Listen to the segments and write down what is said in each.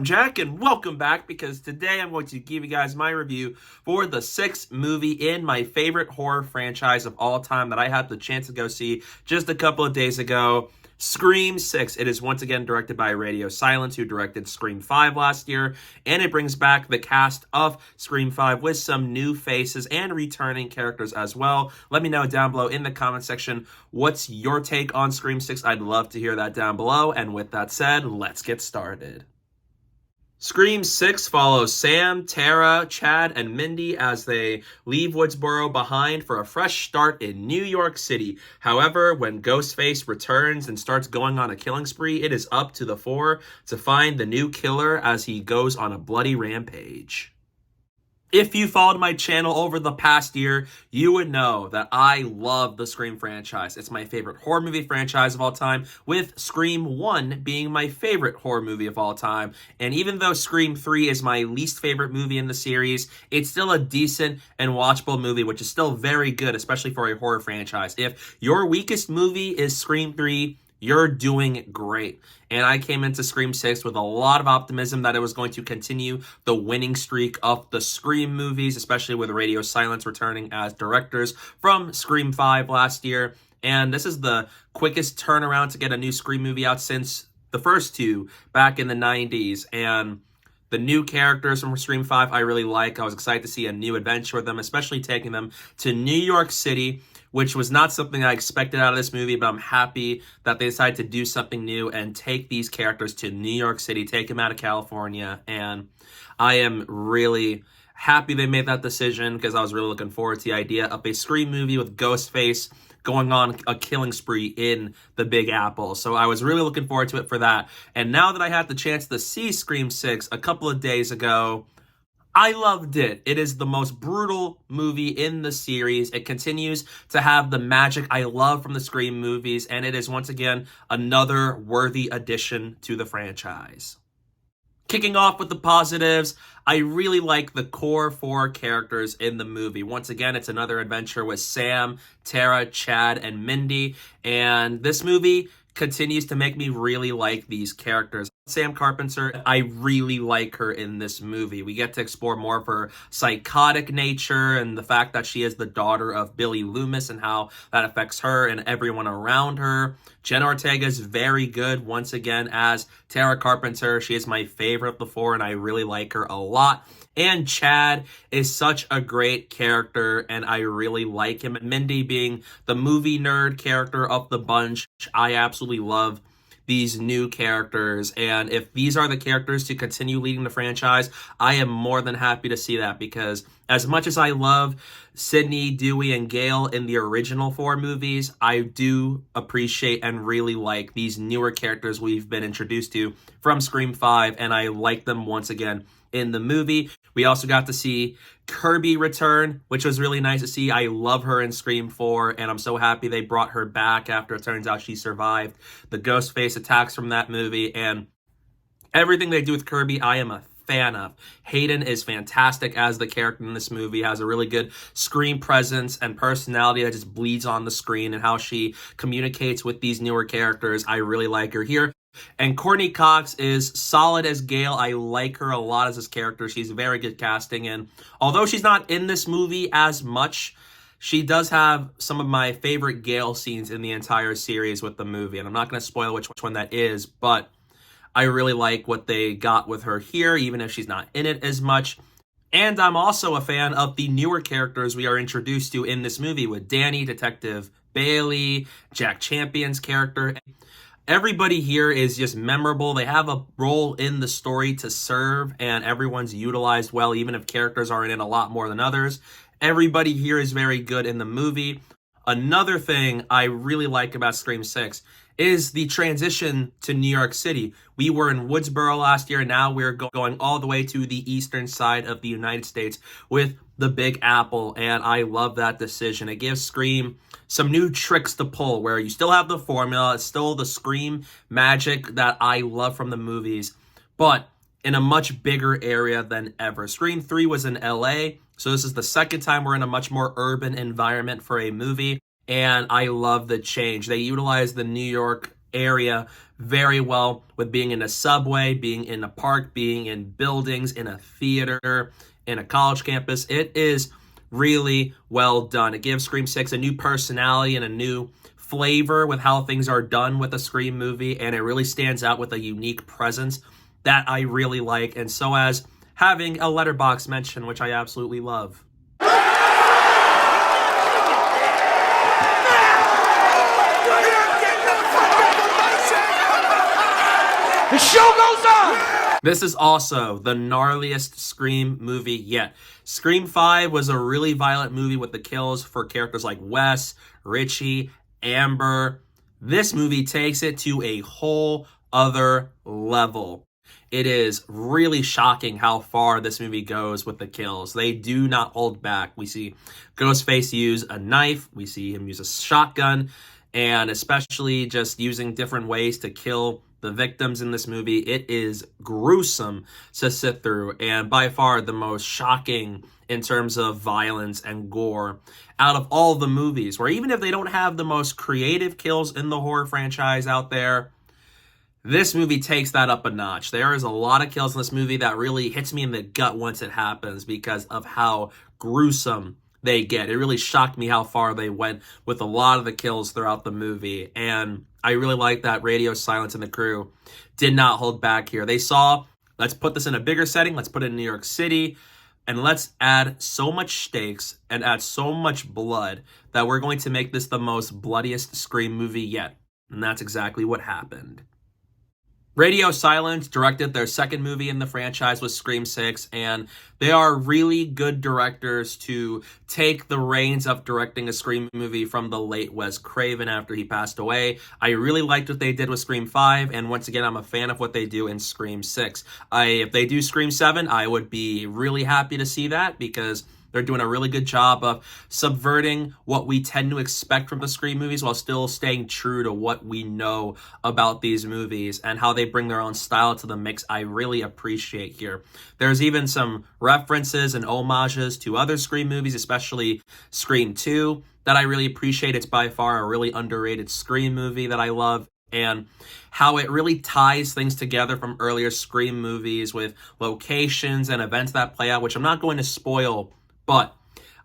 I'm Jack, and welcome back, because today I'm going to give you guys my review for the sixth movie in my favorite horror franchise of all time that I had the chance to go see just a couple of days ago. Scream 6. It is once again directed by Radio Silence, who directed Scream 5 last year, and it brings back the cast of Scream 5 with some new faces and returning characters as well. Let me know down below in the comment section what's your take on Scream 6. I'd love to hear that down below, and with that said, let's get started. Scream 6 follows Sam, Tara, Chad, and Mindy as they leave Woodsboro behind for a fresh start in New York City. However, when Ghostface returns and starts going on a killing spree, it is up to the four to find the new killer as he goes on a bloody rampage. If you followed my channel over the past year, you would know that I love the Scream franchise. It's my favorite horror movie franchise of all time, with Scream 1 being my favorite horror movie of all time. And even though Scream 3 is my least favorite movie in the series, it's still a decent and watchable movie, which is still very good, especially for a horror franchise. If your weakest movie is Scream 3, you're doing great. And I came into Scream 6 with a lot of optimism that it was going to continue the winning streak of the Scream movies, especially with Radio Silence returning as directors from Scream 5 last year. And this is the quickest turnaround to get a new Scream movie out since the first two back in the 90s. And the new characters from Scream 5 I really like. I was excited to see a new adventure with them, especially taking them to New York City, which was not something I expected out of this movie, but I'm happy that they decided to do something new and take these characters to New York City, take them out of California, and I am really happy they made that decision, because I was really looking forward to the idea of a Scream movie with Ghostface going on a killing spree in the Big Apple. So I was really looking forward to it for that. And now that I had the chance to see Scream 6 a couple of days ago, I loved it. It is the most brutal movie in the series. It continues to have the magic I love from the Scream movies, and it is once again another worthy addition to the franchise. Kicking off with the positives, I really like the core four characters in the movie. Once again, it's another adventure with Sam, Tara, Chad, and Mindy, and this movie continues to make me really like these characters. Sam Carpenter, I really like her in this movie. We get to explore more of her psychotic nature and the fact that she is the daughter of Billy Loomis and how that affects her and everyone around her. Jenna Ortega is very good once again as Tara Carpenter. She is my favorite of the four, and I really like her a lot. And Chad is such a great character, and I really like him. Mindy being the movie nerd character of the bunch, I absolutely love these new characters, and if these are the characters to continue leading the franchise, I am more than happy to see that, because as much as I love Sydney, Dewey, and Gale in the original four movies, I do appreciate and really like these newer characters we've been introduced to from Scream 5, and I like them once again in the movie. We also got to see Kirby return, which was really nice to see. I love her in Scream 4, and I'm so happy they brought her back after it turns out she survived the Ghostface attacks from that movie, and everything they do with Kirby, I am a fan of. Hayden is fantastic as the character in this movie, has a really good screen presence and personality that just bleeds on the screen, and how she communicates with these newer characters. I really like her here. And Courteney Cox is solid as Gale. I like her a lot as this character. She's very good casting, and although she's not in this movie as much, she does have some of my favorite Gale scenes in the entire series with the movie, and I'm not going to spoil which one that is, but I really like what they got with her here, even if she's not in it as much. And I'm also a fan of the newer characters we are introduced to in this movie, with Danny, Detective Bailey, Jack Champion's character. Everybody here is just memorable. They have a role in the story to serve, and everyone's utilized well, even if characters aren't in a lot more than others. Everybody here is very good in the movie. Another thing I really like about Scream 6 is the transition to New York City. We were in Woodsboro last year, and now we're going all the way to the eastern side of the United States with the Big Apple, and I love that decision. It gives Scream some new tricks to pull, where you still have the formula, it's still the Scream magic that I love from the movies, but in a much bigger area than ever. Scream 3 was in LA, so this is the second time we're in a much more urban environment for a movie, and I love the change. They utilize the New York area very well, with being in a subway, being in a park, being in buildings, in a theater, in a college campus. It is really well done. It gives Scream 6 a new personality and a new flavor with how things are done with a Scream movie, and it really stands out with a unique presence that I really like, and so as having a letterbox mention, which I absolutely love. The show goes on! This is also the gnarliest Scream movie yet. Scream 5 was a really violent movie with the kills for characters like Wes, Richie, Amber. This movie takes it to a whole other level. It is really shocking how far this movie goes with the kills. They do not hold back. We see Ghostface use a knife. We see him use a shotgun, and especially just using different ways to kill the victims in this movie. It is gruesome to sit through, and by far the most shocking in terms of violence and gore out of all the movies, where even if they don't have the most creative kills in the horror franchise out there, this movie takes that up a notch. There is a lot of kills in this movie that really hits me in the gut once it happens because of how gruesome they get. It really shocked me how far they went with a lot of the kills throughout the movie, and I really like that Radio Silence and the crew did not hold back here. They saw, let's put this in a bigger setting, let's put it in New York City, and let's add so much stakes and add so much blood that we're going to make this the most bloodiest Scream movie yet. And that's exactly what happened. Radio Silence directed their second movie in the franchise with Scream 6, and they are really good directors to take the reins of directing a Scream movie from the late Wes Craven after he passed away. I really liked what they did with Scream 5, and once again, I'm a fan of what they do in Scream 6. If they do Scream 7, I would be really happy to see that because they're doing a really good job of subverting what we tend to expect from the Scream movies while still staying true to what we know about these movies and how they bring their own style to the mix. I really appreciate here. There's even some references and homages to other Scream movies, especially Scream 2, that I really appreciate. It's by far a really underrated Scream movie that I love, and how it really ties things together from earlier Scream movies with locations and events that play out, which I'm not going to spoil. But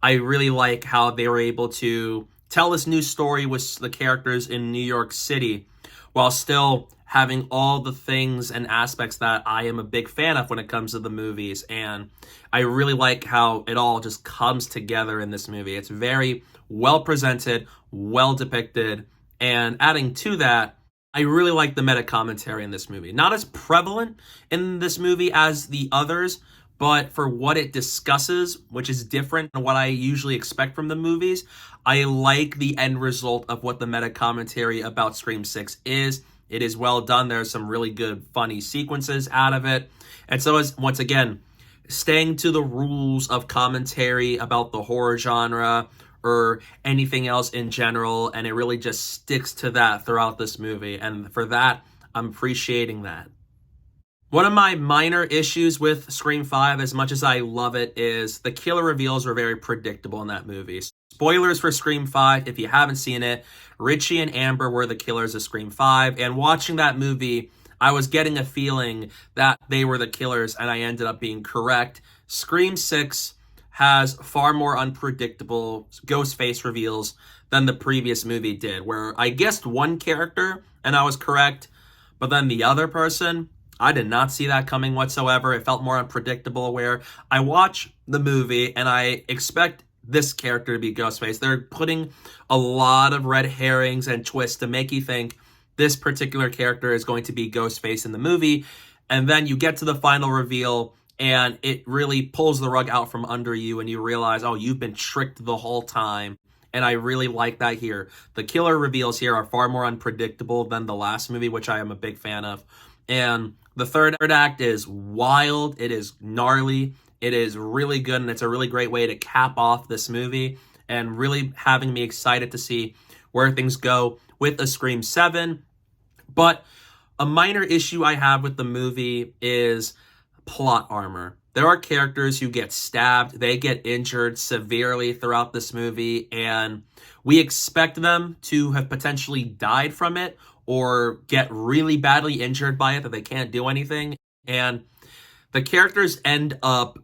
I really like how they were able to tell this new story with the characters in New York City while still having all the things and aspects that I am a big fan of when it comes to the movies. And I really like how it all just comes together in this movie. It's very well presented, well depicted, and adding to that, I really like the meta commentary in this movie. Not as prevalent in this movie as the others, but for what it discusses, which is different than what I usually expect from the movies, I like the end result of what the meta commentary about Scream 6 is. It is well done. There's some really good, funny sequences out of it. And so, as once again, staying to the rules of commentary about the horror genre or anything else in general, and it really just sticks to that throughout this movie. And for that, I'm appreciating that. One of my minor issues with Scream 5, as much as I love it, is the killer reveals were very predictable in that movie. Spoilers for Scream 5, if you haven't seen it, Richie and Amber were the killers of Scream 5, and watching that movie, I was getting a feeling that they were the killers, and I ended up being correct. Scream 6 has far more unpredictable Ghostface reveals than the previous movie did, where I guessed one character, and I was correct, but then the other person, I did not see that coming whatsoever. It felt more unpredictable, where I watch the movie and I expect this character to be Ghostface. They're putting a lot of red herrings and twists to make you think this particular character is going to be Ghostface in the movie. And then you get to the final reveal and it really pulls the rug out from under you and you realize, oh, you've been tricked the whole time. And I really like that here. The killer reveals here are far more unpredictable than the last movie, which I am a big fan of. And the third act is wild, it is gnarly, it is really good, and it's a really great way to cap off this movie and really having me excited to see where things go with a Scream 7. But a minor issue I have with the movie is plot armor. There are characters who get stabbed, they get injured severely throughout this movie, and we expect them to have potentially died from it, or get really badly injured by it that they can't do anything. And the characters end up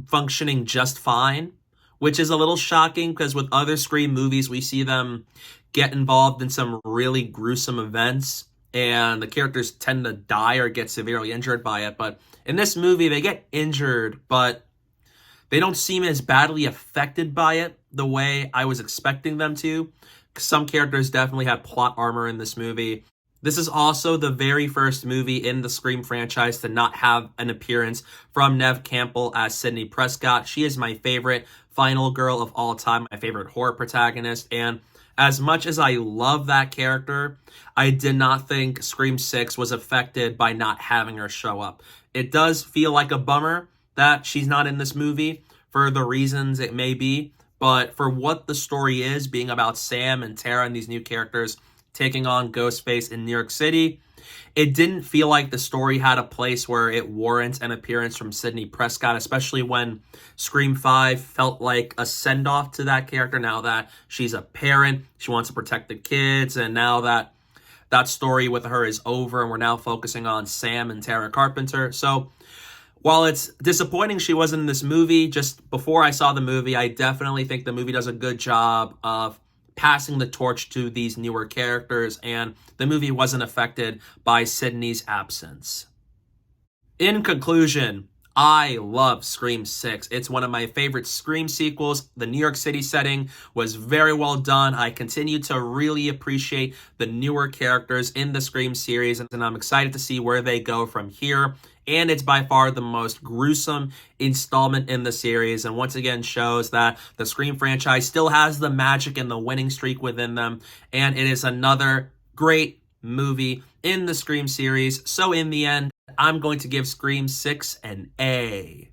functioning just fine, which is a little shocking because with other Scream movies, we see them get involved in some really gruesome events and the characters tend to die or get severely injured by it. But in this movie, they get injured, but they don't seem as badly affected by it the way I was expecting them to. Some characters definitely had plot armor in this movie. This is also the very first movie in the Scream franchise to not have an appearance from Neve Campbell as Sidney Prescott. She is my favorite final girl of all time, my favorite horror protagonist, and as much as I love that character, I did not think Scream 6 was affected by not having her show up. It does feel like a bummer that she's not in this movie for the reasons it may be, but for what the story is, being about Sam and Tara and these new characters taking on Ghostface in New York City, it didn't feel like the story had a place where it warrants an appearance from Sidney Prescott, especially when Scream 5 felt like a send-off to that character now that she's a parent, she wants to protect the kids, and now that that story with her is over and we're now focusing on Sam and Tara Carpenter. So while it's disappointing she wasn't in this movie, just before I saw the movie, I definitely think the movie does a good job of passing the torch to these newer characters, and the movie wasn't affected by Sidney's absence. In conclusion, I love Scream 6. It's one of my favorite Scream sequels. The New York City setting was very well done. I continue to really appreciate the newer characters in the Scream series, and I'm excited to see where they go from here. And it's by far the most gruesome installment in the series, and once again shows that the Scream franchise still has the magic and the winning streak within them, and it is another great movie in the Scream series. So in the end, I'm going to give Scream 6 an A.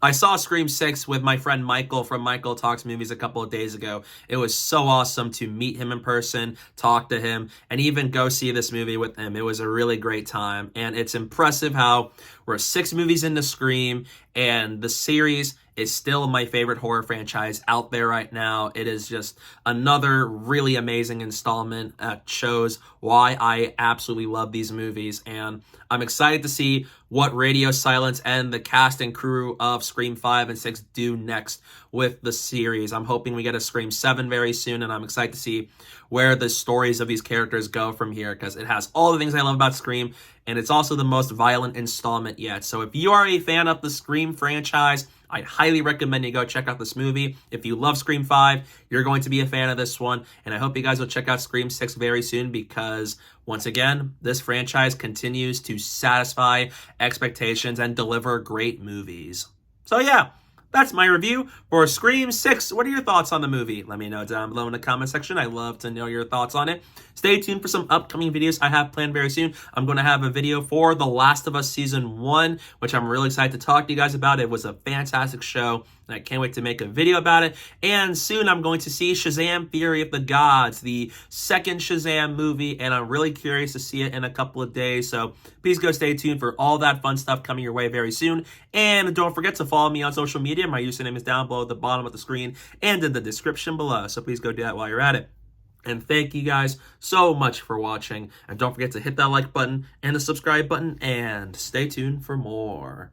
I saw Scream 6 with my friend Michael from Michael Talks Movies a couple of days ago. It was so awesome to meet him in person, talk to him, and even go see this movie with him. It was a really great time, and it's impressive how we're 6 movies into Scream, and the series is still my favorite horror franchise out there right now. It is just another really amazing installment that shows why I absolutely love these movies, and I'm excited to see what Radio Silence and the cast and crew of Scream 5 and 6 do next with the series. I'm hoping we get a Scream 7 very soon, and I'm excited to see where the stories of these characters go from here, because it has all the things I love about Scream, and it's also the most violent installment yet. So if you are a fan of the Scream franchise, I highly recommend you go check out this movie. If you love Scream 5, you're going to be a fan of this one. And I hope you guys will check out Scream 6 very soon because, once again, this franchise continues to satisfy expectations and deliver great movies. So yeah, that's my review for Scream 6. What are your thoughts on the movie? Let me know down below in the comment section. I'd love to know your thoughts on it. Stay tuned for some upcoming videos I have planned very soon. I'm going to have a video for The Last of Us Season 1, which I'm really excited to talk to you guys about. It was a fantastic show, and I can't wait to make a video about it. And soon I'm going to see Shazam! Fury of the Gods, the second Shazam movie, and I'm really curious to see it in a couple of days. So please go stay tuned for all that fun stuff coming your way very soon. And don't forget to follow me on social media. My username is down below at the bottom of the screen and in the description below. So please go do that while you're at it. And thank you guys so much for watching. And don't forget to hit that like button and the subscribe button. And stay tuned for more.